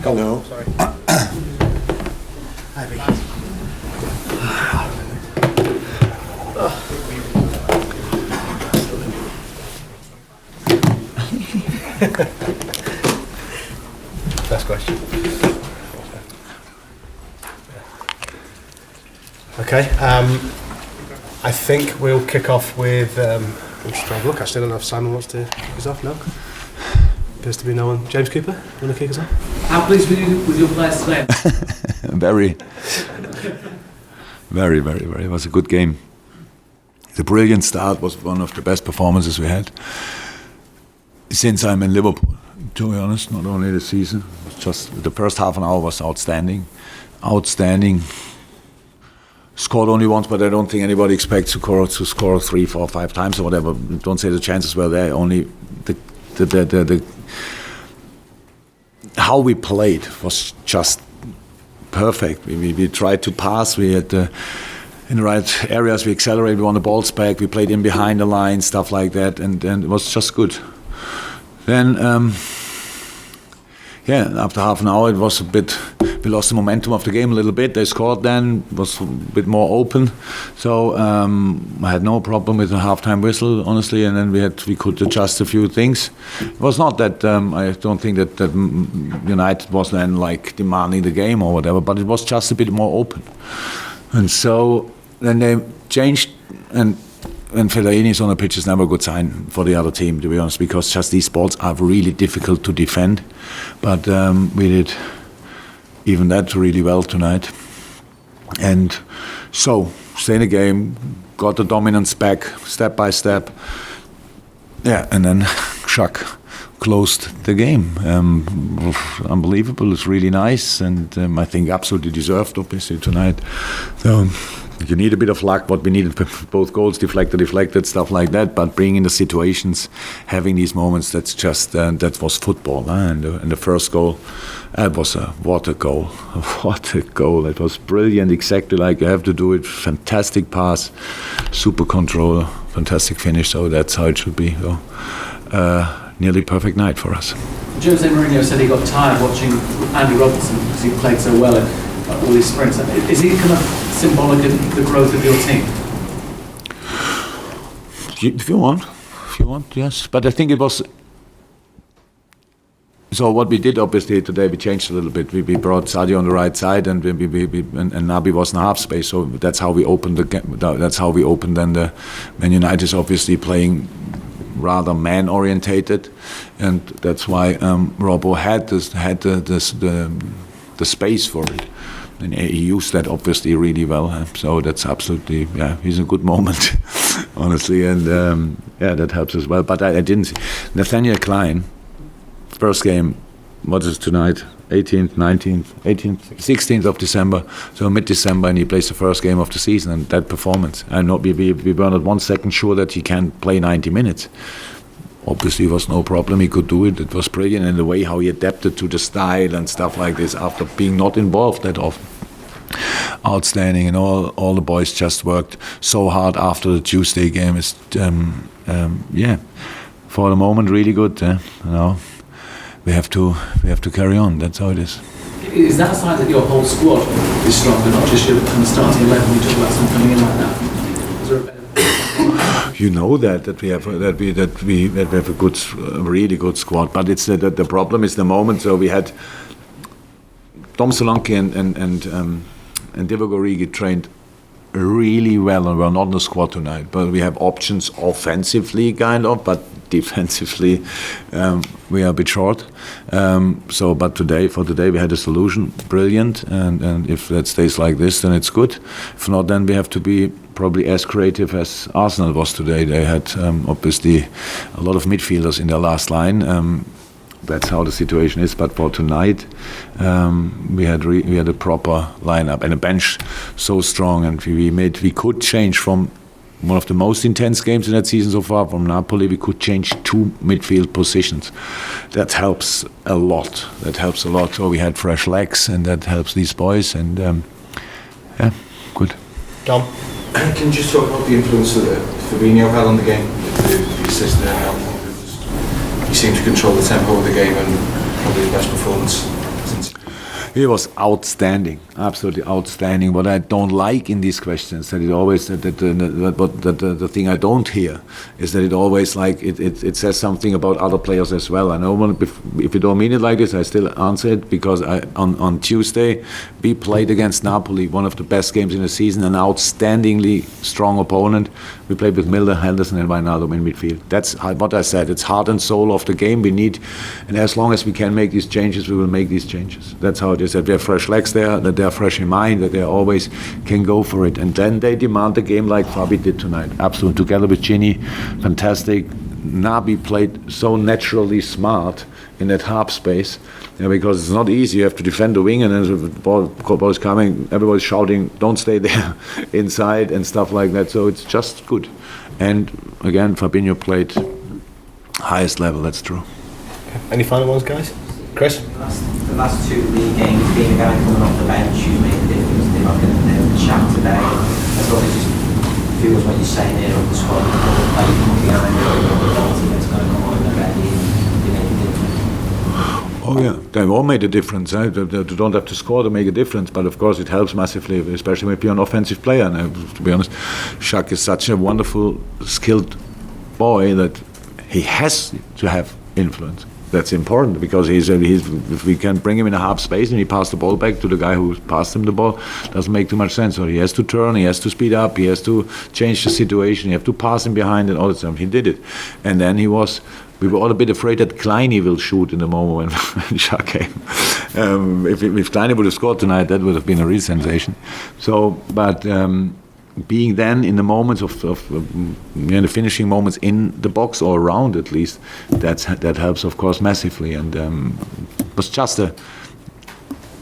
Go. No. Sorry. Hi, Vicky. First question. Okay. I think we'll kick off with. I'm just trying to look. Actually, I don't know if Simon wants to kick us off now. Appears to be no one. James Cooper, you want to kick us off? How pleased were you with your players today? Very. It was a good game. The brilliant start was one of the best performances we had since I'm in Liverpool, to be honest, not only the season. It was just the first half an hour was outstanding. Scored only once, but I don't think anybody expects to score 3, 4, 5 times or whatever. Don't say the chances were there, only the how we played was just perfect. We tried to pass, we had in the right areas, we accelerated, we won the balls back, we played in behind the line, stuff like that, and it was just good. Then, after half an hour, it was a bit. We lost the momentum of the game a little bit. They scored then, was a bit more open, so I had no problem with the halftime whistle, honestly. And then we could adjust a few things. It was not that I don't think that United was then like demanding the game or whatever, but it was just a bit more open. And so then they changed and. And Fellaini is on the pitch is never a good sign for the other team, to be honest, because just these balls are really difficult to defend. But we did even that really well tonight. And so, stay in the game, got the dominance back, step by step. Yeah, and then Chuck closed the game. Unbelievable, it's really nice, and I think absolutely deserved, obviously, tonight. So, you need a bit of luck, what we needed, both goals deflected, stuff like that, but being in the situations, having these moments, that's just, that was football. And the first goal, it was what a goal. It was brilliant, exactly like you have to do it. Fantastic pass, super control, fantastic finish, so that's how it should be. So, nearly perfect night for us. Jose Mourinho said he got tired watching Andy Robertson because he played so well at all these sprints. Is he kind of symbolic of the growth of your team? If you want, yes. But I think it was. So what we did obviously today, we changed a little bit. We brought Sadio on the right side, and and Naby was in half space. So that's how we opened the game. That's how we opened. Then the Man United is obviously playing rather man orientated, and that's why Robbo had the space for it. And he used that obviously really well. So that's absolutely, he's a good moment, honestly. And that helps as well. But I didn't see. Nathaniel Klein, first game, what is it tonight? 18th, 19th, 18th, 16th of December. So mid-December, and he plays the first game of the season. And that performance, we were not 1 second sure that he can play 90 minutes. Obviously, it was no problem. He could do it. It was brilliant in the way how he adapted to the style and stuff like this after being not involved that often. Outstanding, and all the boys just worked so hard after the Tuesday game. Is for the moment really good. We have to carry on. That's how it is. Is that a sign that your whole squad is stronger, not just your kind of starting 11? We talk about someone coming in like that. Is there a better? You know that we have a really good squad, but it's the problem is the moment. So we had Tom Solanke and Divock Origi trained really well, and we're not in the squad tonight. But we have options offensively, kind of, but defensively we are a bit short. But for today we had a solution, brilliant, and if that stays like this, then it's good. If not, then we have to be probably as creative as Arsenal was today. They had obviously a lot of midfielders in their last line. That's how the situation is. But for tonight, we had a proper lineup and a bench so strong, and we could change from one of the most intense games in that season so far from Napoli. We could change 2 midfield positions. That helps a lot. So we had fresh legs, and that helps these boys. And good. Dom? Can you just talk about the influence that Fabinho had on the game, the assist there? He seemed to control the tempo of the game, and probably his best performance since. He was outstanding, absolutely outstanding. What I don't like in these questions, that it always the thing I don't hear is that it always it says something about other players as well. I know if you don't mean it like this, I still answer it because on Tuesday we played against Napoli, one of the best games in the season, an outstandingly strong opponent. We played with Milner, Henderson, and Wijnaldum in midfield. That's what I said. It's heart and soul of the game we need, and as long as we can make these changes, we will make these changes. That's how it is. That we have fresh legs there, that they are fresh in mind, that they always can go for it, and then they demand a game like Fabi did tonight. Absolutely, together with Gini, fantastic. Nabi played so naturally smart in that half space, because it's not easy. You have to defend the wing, and then the ball is coming, everybody's shouting, don't stay there inside and stuff like that. So it's just good. And again, Fabinho played highest level, that's true. Any final ones, guys? Chris? The last two league games, being a guy coming off the bench, you made a difference. They're not going to chat today. I thought it just feels what you're saying here on the squad. Like you come behind the quality that's going to come on already, and you make a difference. Oh yeah, they all made a difference. They don't have to score to make a difference, but of course it helps massively, especially if you're an offensive player. And to be honest, Shaq is such a wonderful, skilled boy that he has to have influence. That's important because if we can bring him in a half space and he pass the ball back to the guy who passed him the ball, doesn't make too much sense. So he has to turn, he has to speed up, he has to change the situation, he have to pass him behind and all that stuff. He did it. And then we were all a bit afraid that Kleiny will shoot in the moment when Shaq came. If Kleiny would have scored tonight, that would have been a real sensation. So, but being then in the moments of the finishing moments in the box or around at least, that helps of course massively. And it was just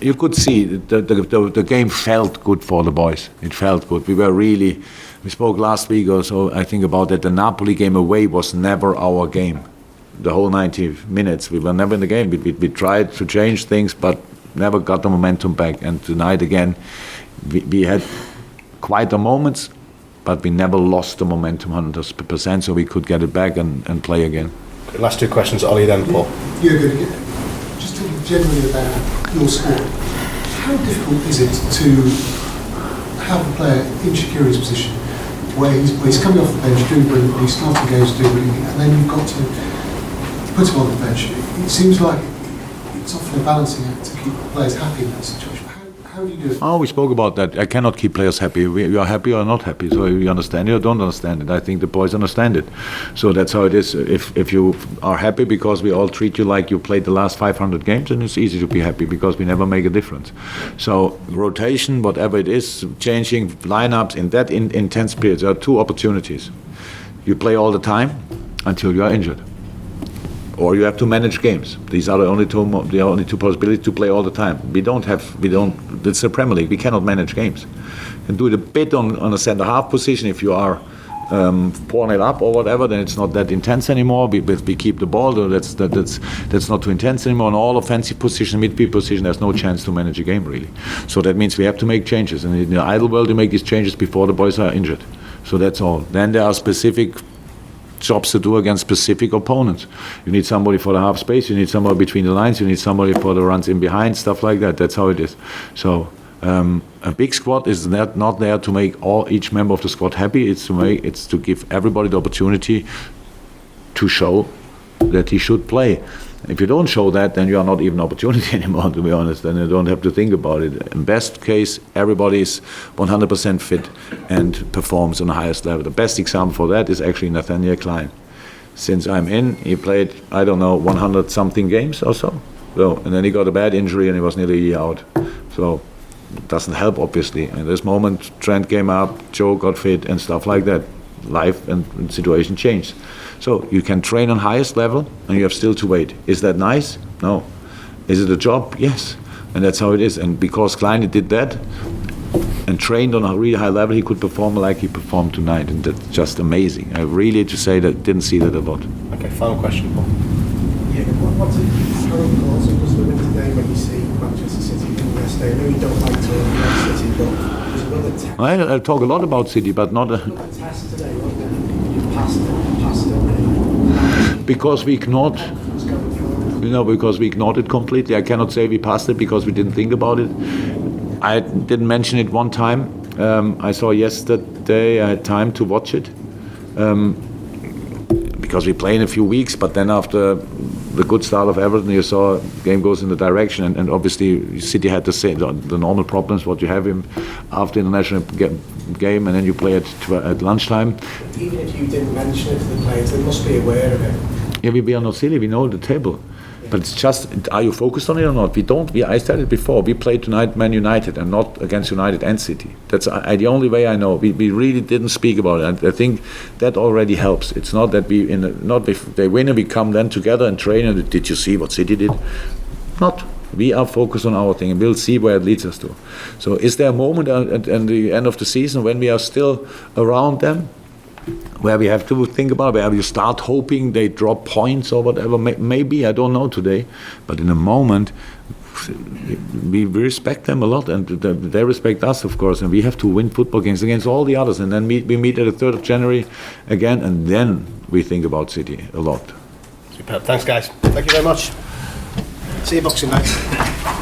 you could see the game felt good for the boys. It felt good. We spoke last week or so, I think, about that the Napoli game away was never our game. The whole 90 minutes, we were never in the game. We tried to change things, but never got the momentum back. And tonight again, we had quite the moments, but we never lost the momentum 100%, so we could get it back and play again. Last two questions, Ollie, then Paul. Jurgen, just talking generally about your squad, how difficult is it to have a player in Shaqiri's position where he's coming off the bench doing brilliantly, starting games doing brilliantly, and then you've got to put him on the bench? It seems like it's often a balancing act to keep players happy in that situation. How do you do it? Oh, we spoke about that. I cannot keep players happy. You are happy or not happy. So you understand it or don't understand it. I think the boys understand it. So that's how it is. If you are happy because we all treat you like you played the last 500 games, then it's easy to be happy because we never make a difference. So rotation, whatever it is, changing lineups in that intense period, there are two opportunities. You play all the time until you are injured, or you have to manage games. These are the only two possibilities to play all the time. We don't. It's the Premier League. We cannot manage games. You can do it a bit on a centre half position if you are 4-0 up or whatever. Then it's not that intense anymore. We keep the ball. That's not too intense anymore. On all offensive position, midfield position, there's no chance to manage a game really. So that means we have to make changes. And in the ideal world, you make these changes before the boys are injured. So that's all. Then there are specific jobs to do against specific opponents. You need somebody for the half space, you need somebody between the lines, you need somebody for the runs in behind, stuff like that. That's how it is. So a big squad is not there to make each member of the squad happy. It's to give everybody the opportunity to show that he should play. If you don't show that, then you are not even an opportunity anymore, to be honest. Then you don't have to think about it. In best case, everybody is 100% fit and performs on the highest level. The best example for that is actually Nathaniel Klein. Since I'm in, he played, 100-something games or so. And then he got a bad injury and he was nearly a year out. So it doesn't help, obviously. At this moment, Trent came up, Joe got fit and stuff like that. Life and situation changed. So you can train on highest level and you have still to wait. Is that nice? No. Is it a job? Yes. And that's how it is. And because Klein did that and trained on a really high level, he could perform like he performed tonight. And that's just amazing. I really, to say that, didn't see that a lot. Okay, final question, Paul. Yeah, what's it? How important was the win today when you see Manchester City win yesterday? I know you don't like to win City, but there's another test. I talk a lot about City, but not a... Another test today, wasn't there? You passed it. Because we ignored... because we ignored it completely. I cannot say we passed it because we didn't think about it. I didn't mention it one time. I saw yesterday, I had time to watch it. Because we play in a few weeks, but then after the good start of Everton, you saw the game goes in the direction, and obviously City had the normal problems what you have after international game, and then you play at lunchtime. Even if you didn't mention it to the players, they must be aware of it. Yeah, we are not silly. We know the table. But it's just, are you focused on it or not? We don't. I said it before. We played tonight Man United and not against United and City. That's the only way I know. We really didn't speak about it. I think that already helps. It's not that not if they win and we come then together and train and did you see what City did? Not. We are focused on our thing and we'll see where it leads us to. So is there a moment at the end of the season when we are still around them? Where we have to think about, where we start hoping they drop points or whatever, maybe, I don't know today, but in a moment, we respect them a lot, and they respect us, of course, and we have to win football games against all the others, and then we meet at the 3rd of January again, and then we think about City a lot. Superb. Thanks, guys. Thank you very much. See you Boxing Night.